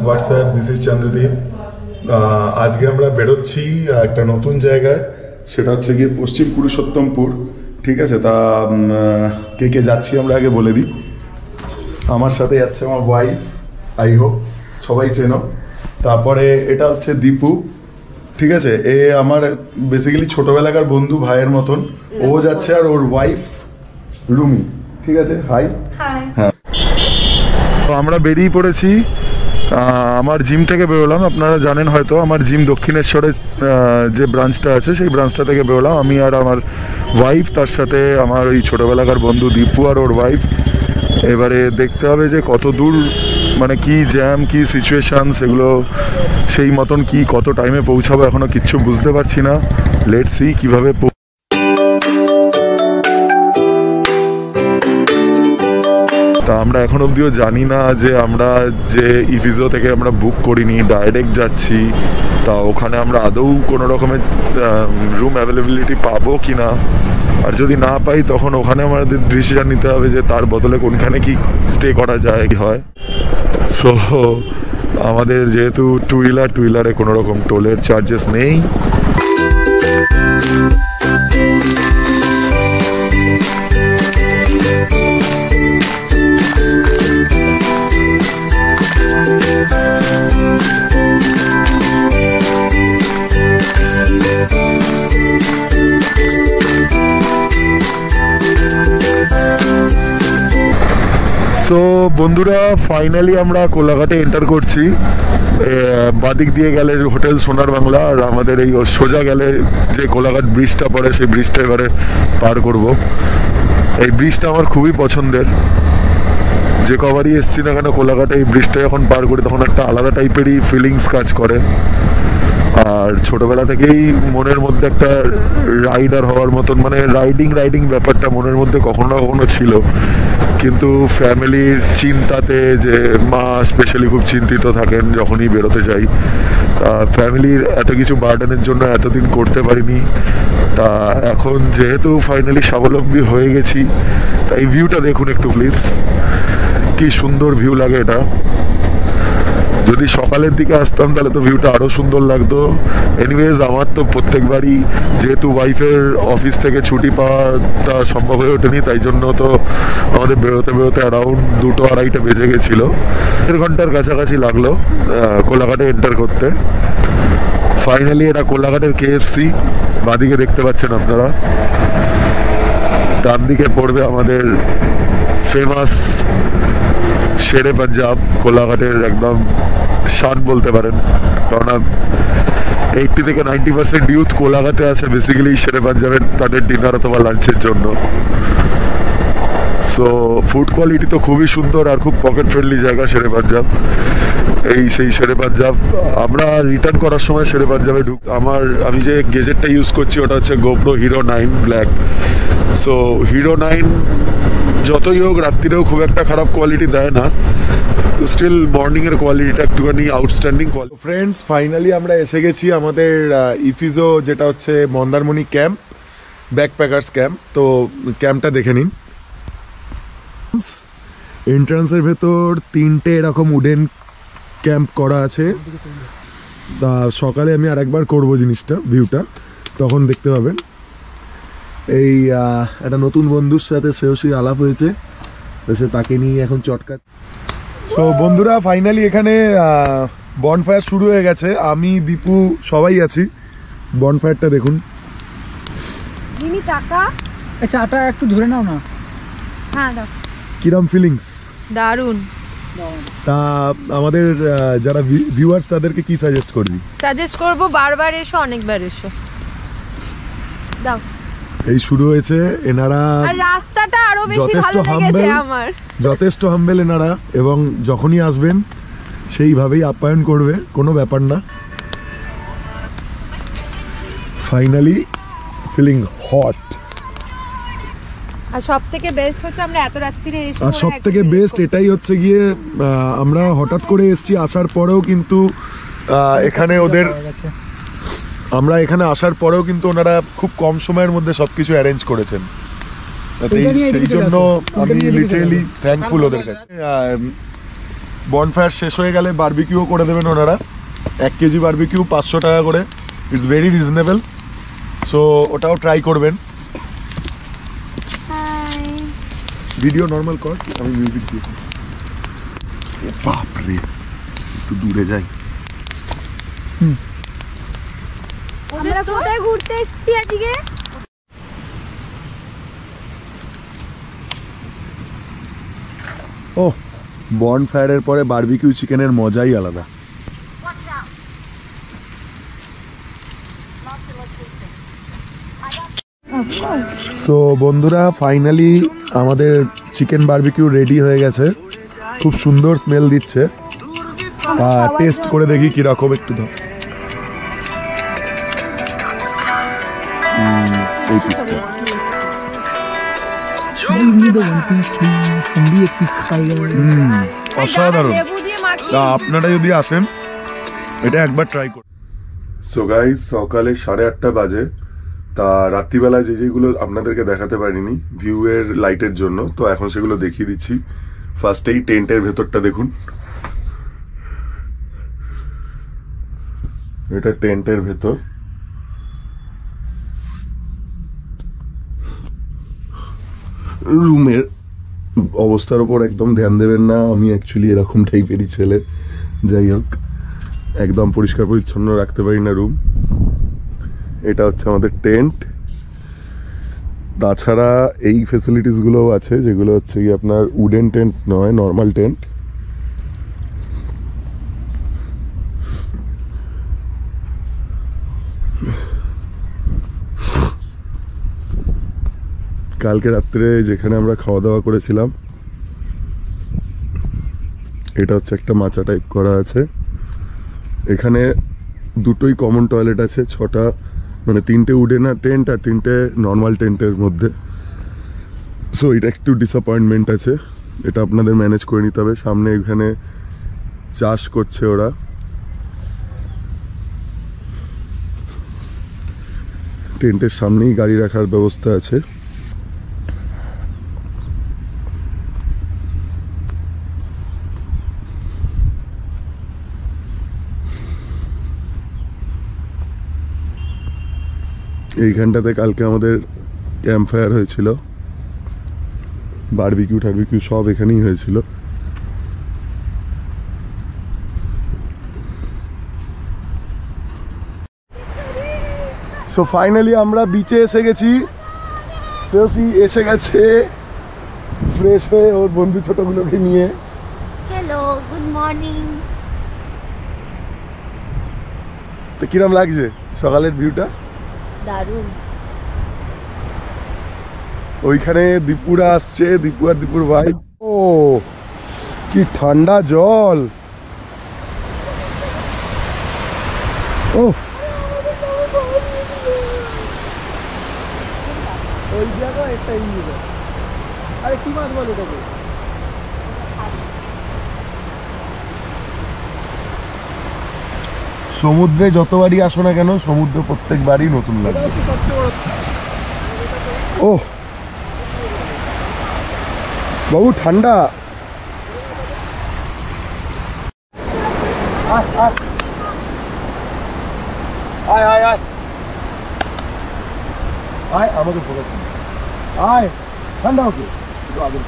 WhatsApp, this is Chandradip. আজকে আমরা বেরোচ্ছি একটা নতুন জায়গায়, সেটা হচ্ছে গিয়ে পশ্চিম পুরুষোত্তমপুর। ঠিক আছে, তা কে কে যাচ্ছি আমরা আগে বলে দিই। আমার সাথে যাচ্ছে আমার ওয়াইফ, আই হোপ সবাই চেনো। তারপরে এটা হচ্ছে দীপু, ঠিক আছে, এ আমার বেসিক্যালি ছোটবেলাকার বন্ধু, ভাইয়ের মতন। ও যাচ্ছে, আর ওর ওয়াইফ রুমি। ঠিক আছে, হাই। হ্যাঁ, তো আমরা বেরিয়ে পড়েছি। আমার জিম থেকে বেরোলাম, আপনারা জানেন হয়তো আমার জিম দক্ষিণেশ্বরে যে ব্রাঞ্চটা আছে সেই ব্রাঞ্চটা থেকে বেরোলাম আমি আর আমার ওয়াইফ, তার সাথে আমার ওই ছোটোবেলাকার বন্ধু দীপু আর ওর ওয়াইফ। এবারে দেখতে হবে যে কত দূর, মানে কি জ্যাম, কি সিচুয়েশান, সেগুলো সেই মতন কি কত টাইমে পৌঁছাবো এখনও কিচ্ছু বুঝতে পারছি না। লেটস সি কীভাবে। তা আমরা এখন অবধিও জানি না যে আমরা যে ইফিজো থেকে আমরা বুক করিনি, ডাইরেক্ট যাচ্ছি। তা ওখানে আমরা আদৌ কোনো রকমের রুম অ্যাভেলেবিলিটি পাবো কি না, আর যদি না পাই তখন ওখানে আমাদের ডিসিশন নিতে হবে যে তার বদলে কোনখানে কি স্টে করা যায় কি হয়। সো আমাদের যেহেতু টু হুইলারে কোনো রকম টোলের চার্জেস নেই। সো বন্ধুরা, ফাইনালি আমরা কোলাঘাটে এন্টার করছি। বাদিক দিয়ে গেলে হোটেল সোনার বাংলা, আর আমাদের এই সোজা গেলে যে কোলাঘাট ব্রিজটা পড়ে সেই ব্রিজটা এবারে পার করব। এই ব্রিজটা আমার খুবই পছন্দের, যে কবারই এসছি না কেন কোলাঘাটে এই ব্রিজটা যখন পার করি তখন একটা আলাদা টাইপেরই ফিলিংস কাজ করে। আর ছোটবেলা থেকেই মনের মধ্যে একটা রাইডার হওয়ার মতন, মানে রাইডিং ব্যাপারটা মনের মধ্যে কখনো না কখনো ছিল, কিন্তু ফ্যামিলির চিন্তাতে, যে মা স্পেশালি খুব চিন্তিত থাকেন যখনই বেরোতে যাই, ফ্যামিলির এত কিছু বার্ডেনের জন্য এতদিন করতে পারিনি। তা এখন যেহেতু ফাইনালি স্বাবলম্বী হয়ে গেছি, তাই ভিউটা দেখুন একটু প্লিজ, কি সুন্দর ভিউ লাগে এটা। যদি সকালের দিকে আসতাম তাহলে তো ভিউটা আরও সুন্দর লাগতো। এনিওয়েজ, আমার তো প্রত্যেকবারই যেহেতু ওয়াইফের অফিস থেকে ছুটি পাওয়াটা সম্ভব হয়ে ওঠেনি, তাই জন্য তো আমাদের বেরোতে অ্যারাউন্ড 2-2:30 বেজে গেছিলো। 1 ঘন্টার কাছাকাছি লাগলো কোলাঘাটে এন্টার করতে। ফাইনালি এটা কোলাঘাটের KFC, বাদিকে দেখতে পাচ্ছেন আপনারা। ডান দিকে পড়বে আমাদের ফেমাস শেরে পাঞ্জাব, কোলাঘাটের একদম শান বলতে পারেন, কারণ 80 থেকে 90% ইউথ কোলাঘাটে আছে বেসিক্যালি শেরে পাঞ্জাবের তাদের ডিনার অথবা লাঞ্চের জন্য। সো ফুড কোয়ালিটি তো খুবই সুন্দর আর খুব পকেট ফ্রেন্ডলি জায়গা শেরে পাঞ্জাব। সেই শেরে পাঞ্জাব আমরা রিটার্ন করার সময় শেরে পাঞ্জাবে আমি যে গেজেটটা ইউজ করছি ওটা হচ্ছে GoPro Hero 9 black. So Hero 9 যতই হোক রাত্রিরেও খুব একটা খারাপ কোয়ালিটি দেয় না, তো স্টিল মর্নিংয়ের কোয়ালিটিটা একটুখানি আউটস্ট্যান্ডিং কোয়ালিটি। ফ্রেন্ডস, ফাইনালি আমরা এসে গেছি আমাদের ইফিজো, যেটা হচ্ছে মন্দারমণি ক্যাম্প, ব্যাকপ্যাকার্স ক্যাম্প। তো ক্যাম্পটা দেখে নিন। এন্ট্রান্সের ভেতর 3টে এরকম উডেন ক্যাম্প করা আছে। তা সকালে আমি আরেকবার করবো জিনিসটা, ভিউটা তখন দেখতে পাবেন। এই একটা নতুন বন্ধুর সাথে শ্রেয়সী আলাপ হয়েছে, তাকে নিয়ে এখন চটকা। সো বন্ধুরা, ফাইনালি এখানে বনফায়ার শুরু হয়ে গেছে। আমি, দীপু সবাই আছি। বনফায়ারটা দেখুন। চাটা একটু ধরে নাও না। হ্যাঁ দাও। কিরম ফিলিংস? দারুন। তা আমাদের যারা ভিউয়ার্স তাদেরকে কি সাজেস্ট করবি? সাজেস্ট করব বারবার এসো, অনেকবার এসো। দাও। এই শুরু হয়েছে, এনারা আর রাস্তাটা আরো বেশি ভালো লেগেছে আমার। যথেষ্ট হাম্বেল এনারা, এবং যখনই আসবেন সেইভাবেই আপ্যায়ন করবে, কোনো ব্যাপার না। Finally feeling hot. আর সবথেকে বেস্ট হচ্ছে আমরা এত রাত্রিরে এসে, আর সবথেকে বেস্ট এটাই হচ্ছে গিয়ে আমরা হঠাৎ করে এসেছি, আসার পরেও কিন্তু এখানে আমরা এখানে আসার পরেও কিন্তু ওনারা খুব কম সময়ের মধ্যে সবকিছু অ্যারেঞ্জ করেছেন। সেই জন্য আমি লিটারেলি থ্যাঙ্কফুল ওদের কাছে। বনফায়ার শেষ হয়ে গেলে বারবিকিউ করে দেবেন ওনারা। 1 কেজি বারবিকিউ 500 টাকা করে, ইটস ভেরি রিজনেবল। সো ওটাও ট্রাই করবেন। ভিডিও নর্মাল কর, আমি মিউজিক দিই। বাপরে, একটু দূরে যাই। আমরা কোথায় ঘুরতে এসেছি আজকে? ও, বনফায়ারের পরে বারবিকিউ চিকেনের মজাই আলাদা। সো বন্ধুরা, ফাইনালি আমাদের চিকেন বারবিকিউ রেডি হয়ে গেছে। খুব সুন্দর স্মেল দিচ্ছে। টেস্ট করে দেখি কিরকম, একটু ধর। এই পিসটা অসাধারণ। আপনারা যদি আসেন এটা একবার ট্রাই করুন। সো গাইস, সকালে 8:30 বাজে। তা রাত্রিবেলায় যেগুলো আপনাদেরকে দেখাতে পারিনি ভিউ এর লাইটের জন্য, তো এখন সেগুলো দেখিয়ে দিচ্ছি। ফার্স্টেই টেন্টের ভেতরটা দেখুন। এটা টেন্টের ভেতর। রুমের অবস্থার উপর একদম ধ্যান দেবেন না, আমি অ্যাকচুয়ালি এরকম টাইপেরই ছেলে। যাই হোক, একদম পরিষ্কার পরিচ্ছন্ন রাখতে পারি না রুম। এটা হচ্ছে আমাদের টেন্ট। তাছাড়া এই ফেসিলিটিসগুলোও আছে, যেগুলো হচ্ছে কি আপনার উডেন টেন্ট নয়, নর্মাল টেন্ট। কালকে রাত্রে যেখানে আমরা খাওয়া দাওয়া করেছিলাম, এটা হচ্ছে একটা মাচা টাইপ করা আছে। এখানে দুটোই কমন টয়লেট আছে, 6টা, মানে 3টে উডেন টেন্ট আর 3টে নর্মাল টেন্টের মধ্যে। সো এটা একটু ডিসঅ্যাপয়েন্টমেন্ট আছে, এটা আপনাদের ম্যানেজ করে নিতে হবে। সামনে এখানে চাষ করছে ওরা। টেন্টের সামনেই গাড়ি রাখার ব্যবস্থা আছে। এইখানটাতে কালকে আমাদের ক্যাম্প ফায়ার হয়েছিল, বারবিকিউ টারবিকিউ সব এখানেই হয়েছিল। সো ফাইনালি আমরা বিচে এসে গেছি। শ্রেয়সী এসে গেছে ফ্রেশ হয়ে ওর বন্ধু ছোটগুলোকে নিয়ে। Hello, good morning. তো কিরম লাগছে সকালের ভিউটা? দারুণ। ওইখানে দীপুরা আসছে, দীপু আর দীপুর ভাই। ও কি ঠান্ডা জল! ও ওই জায়গা একটা ইয়ে। আরে কি মাছ বলো তোকে? সমুদ্রে যতবারই আসো না কেন, সমুদ্র প্রত্যেকবারই নতুন লাগে। ও বাবু, ঠান্ডা। আয় আয় আয় আয় আয়, আমাকে ফোকাস আয়, ঠান্ডা হচ্ছে একটু আগে।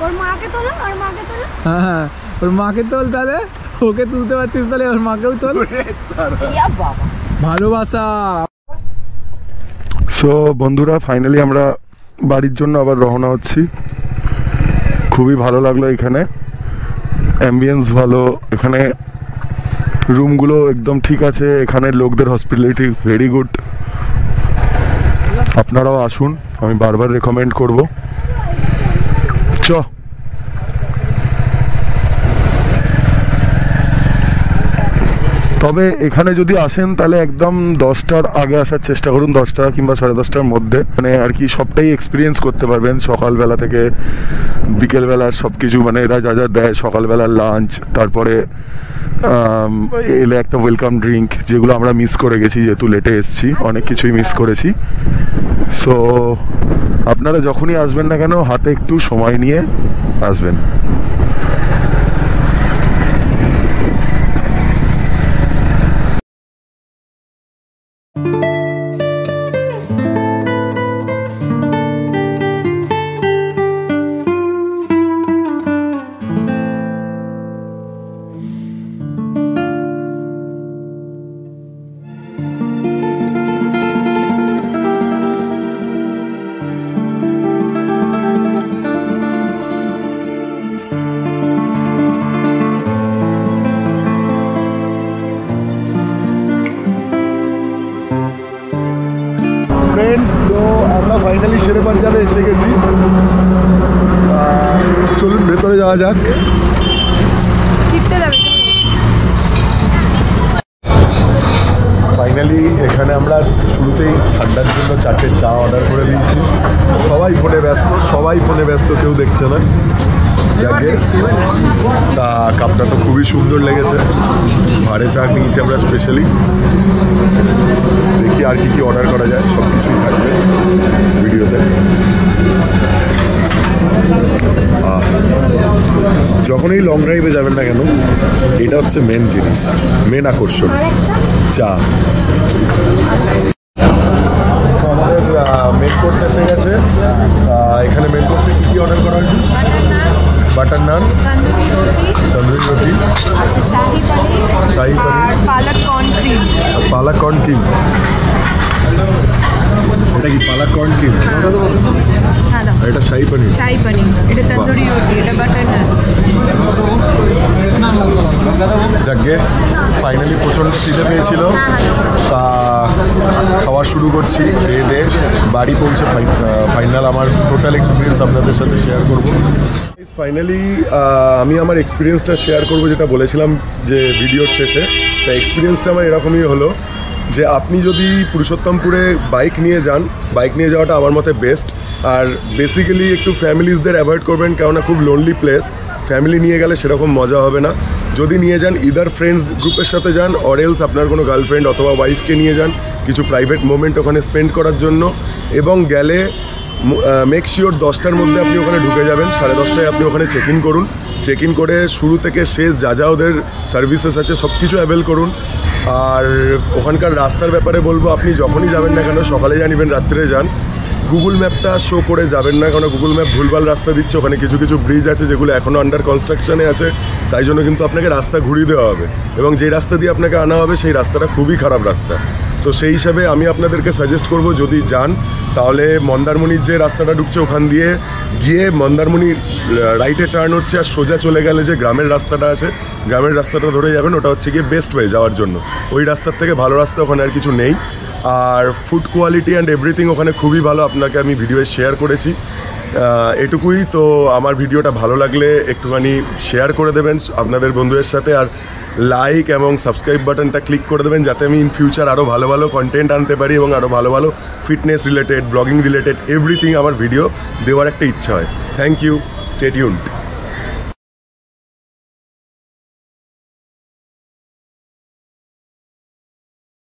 ওর মাকে তোলো, ওর মাকে তোলো। হ্যাঁ, ওর মাকে তোল তাহলে। ওকে তুলতে পারছিস তাহলে ওর মাকেও তোল। ভালোবাসা। সো বন্ধুরা, ফাইনালি আমরা বাড়ির জন্য আবার রওনা হচ্ছি। খুবই ভালো লাগলো এখানে, অ্যাম্বিয়েন্স ভালো, এখানে রুমগুলো একদম ঠিক আছে, এখানের লোকদের হসপিটালিটি ভেরি গুড। আপনারাও আসুন, আমি বারবার রেকমেন্ড করব। চ তবে এখানে যদি আসেন তাহলে একদম 10টার আগে আসার চেষ্টা করুন, 10টা কিংবা 10:30টার মধ্যে, মানে আর কি সবটাই এক্সপিরিয়েন্স করতে পারবেন, সকালবেলা থেকে বিকেলবেলার সব কিছু, মানে এরা যা যা দেয়, সকালবেলার লাঞ্চ, তারপরে এলে একটা ওয়েলকাম ড্রিঙ্ক, যেগুলো আমরা মিস করে গেছি যেহেতু লেটে এসেছি, অনেক কিছুই মিস করেছি। সো আপনারা যখনই আসবেন না কেন হাতে একটু সময় নিয়ে আসবেন। ফ্রেন্ডস, তো আমরা ফাইনালি শেরে পাঞ্জাবে এসে গেছি। চলুন ভেতরে যাওয়া যাক। ফাইনালি এখানে আমরা শুরুতেই ঠান্ডার জন্য 4টে চা অর্ডার করে দিয়েছি। সবাই ফোনে ব্যস্ত, কেউ দেখছে না। যাকে তা কাপটা তো খুবই সুন্দর লেগেছে, ভারে চা নিয়েছি আমরা স্পেশালি। দেখি আর কি অর্ডার করা যায়, সব কিছুই থাকবে ভিডিওতে। যখনই লং ড্রাইভে যাবেন না কেন, এটা হচ্ছে মেন জিনিস, মেন আকর্ষণ, চা। আমাদের মেন কোর্স এসে গেছে। এখানে মেন কোর্সে কি অর্ডার করা হয়েছে? বাটার নান, তন্দুরি রুটি, শাহি পনির, পালক কর্ন ক্রিম। এটা কি পালক কর্ন ক্রিম? এটা শাহি পনির, এটা তন্দুরি রুটি, এটা বাটার নান। যাকে ফাইনালি প্রচণ্ড খিদে পেয়েছিল, তা খাওয়া শুরু করছি। খেয়ে বাড়ি পৌঁছে ফাইনাল আমার টোটাল এক্সপিরিয়েন্স আপনাদের সাথে শেয়ার করবো। ফাইনালি আমি আমার এক্সপিরিয়েন্সটা শেয়ার করবো, যেটা বলেছিলাম যে ভিডিওর শেষে। তা এক্সপিরিয়েন্সটা আমার এরকমই হলো যে আপনি যদি পুরুষোত্তমপুরে বাইক নিয়ে যান, বাইক নিয়ে যাওয়াটা আমার মতে বেস্ট। আর বেসিক্যালি একটু ফ্যামিলিজদের অ্যাভয়েড করবেন, কেননা খুব লোনলি প্লেস। ফ্যামিলি নিয়ে গেলে সেরকম মজা হবে না। যদি নিয়ে যান ইদার ফ্রেন্ডস গ্রুপের সাথে যান, অর এলস আপনার কোনো গার্লফ্রেন্ড অথবা ওয়াইফকে নিয়ে যান কিছু প্রাইভেট মোমেন্ট ওখানে স্পেন্ড করার জন্য। এবং গেলে মেক শিওর 10টার মধ্যে আপনি ওখানে ঢুকে যাবেন। 10:30টায় আপনি ওখানে চেক ইন করুন। চেক ইন করে শুরু থেকে শেষ যা ওদের সার্ভিসেস আছে সব কিছু অ্যাভেল করুন। আর ওখানকার রাস্তার ব্যাপারে বলবো, আপনি যখনই যাবেন না কেন, সকালে যান ইভেন রাত্রে যান, গুগল ম্যাপটা শো করে যাবেন না, কারণ গুগল ম্যাপ ভুলভাল রাস্তা দিচ্ছে। ওখানে কিছু ব্রিজ আছে যেগুলো এখনও আন্ডার কনস্ট্রাকশনে আছে, তাই জন্য কিন্তু আপনাকে রাস্তা ঘুরিয়ে দেওয়া হবে। এবং যেই রাস্তা দিয়ে আপনাকে আনা হবে সেই রাস্তাটা খুবই খারাপ রাস্তা। তো সেই হিসাবে আমি আপনাদেরকে সাজেস্ট করব, যদি যান তাহলে মন্দারমণির যে রাস্তাটা ঢুকছে ওখান দিয়ে গিয়ে মন্দারমণির রাইটে টার্ন হচ্ছে, আর সোজা চলে গেলে যে গ্রামের রাস্তাটা আছে, গ্রামের রাস্তাটা ধরে যাবেন। ওটা হচ্ছে গিয়ে বেস্ট ওয়ে যাওয়ার জন্য। ওই রাস্তার থেকে ভালো রাস্তা ওখানে আর কিছু নেই। আর ফুড কোয়ালিটি অ্যান্ড এভরিথিং ওখানে খুবই ভালো, আপনাকে আমি ভিডিওয়ে শেয়ার করেছি। এটুকুই। তো আমার ভিডিওটা ভালো লাগলে একটুখানি শেয়ার করে দেবেন আপনাদের বন্ধুদের সাথে, আর লাইক এবং সাবস্ক্রাইব বাটনটা ক্লিক করে দেবেন, যাতে আমি ইন ফিউচার আরও ভালো ভালো কন্টেন্ট আনতে পারি এবং আরও ভালো ভালো fitness related, blogging related everything আমার ভিডিও দেওয়ার একটা ইচ্ছা হয়। Thank you, stay tuned.